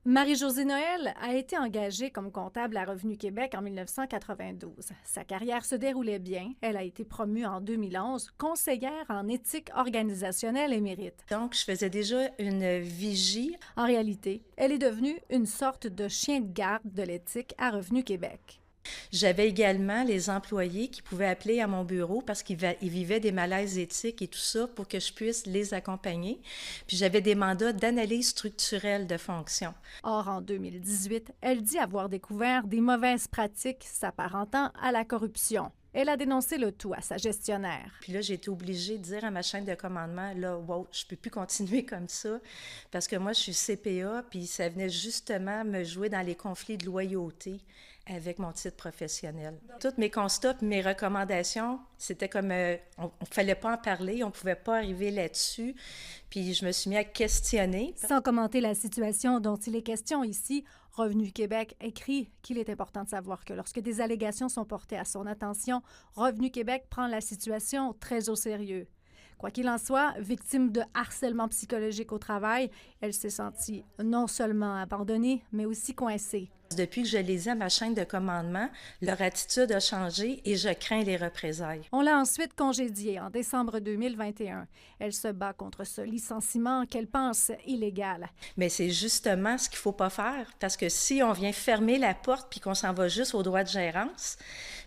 Marie-Josée Noël a été engagée comme comptable à Revenu Québec en 1992. Sa carrière se déroulait bien. Elle a été promue en 2011, conseillère en éthique organisationnelle émérite. Donc, je faisais déjà une vigie. En réalité, elle est devenue une sorte de chien de garde de l'éthique à Revenu Québec. J'avais également les employés qui pouvaient appeler à mon bureau parce qu'ils vivaient des malaises éthiques et tout ça pour que je puisse les accompagner. Puis j'avais des mandats d'analyse structurelle de fonction. Or, en 2018, elle dit avoir découvert des mauvaises pratiques s'apparentant à la corruption. Elle a dénoncé le tout à sa gestionnaire. Puis là, j'ai été obligée de dire à ma chaîne de commandement, là, wow, je peux plus continuer comme ça parce que moi, je suis CPA, puis ça venait justement me jouer dans les conflits de loyauté avec mon titre professionnel. Tous mes constats, mes recommandations, c'était comme, on ne fallait pas en parler, on ne pouvait pas arriver là-dessus. Puis je me suis mis à questionner. Sans commenter la situation dont il est question ici, Revenu Québec écrit qu'il est important de savoir que lorsque des allégations sont portées à son attention, Revenu Québec prend la situation très au sérieux. Quoi qu'il en soit, victime de harcèlement psychologique au travail, elle s'est sentie non seulement abandonnée, mais aussi coincée. Depuis que je les ai à ma chaîne de commandement, leur attitude a changé et je crains les représailles. On l'a ensuite congédiée en décembre 2021. Elle se bat contre ce licenciement qu'elle pense illégal. Mais c'est justement ce qu'il ne faut pas faire, parce que si on vient fermer la porte puis qu'on s'en va juste au droit de gérance,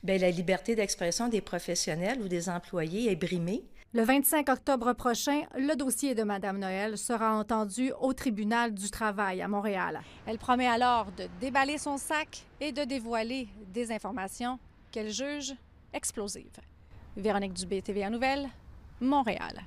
bien, la liberté d'expression des professionnels ou des employés est brimée. Le 25 octobre prochain, le dossier de Mme Noël sera entendu au tribunal du travail à Montréal. Elle promet alors de déballer son sac et de dévoiler des informations qu'elle juge explosives. Véronique Dubé, TVA Nouvelles, Montréal.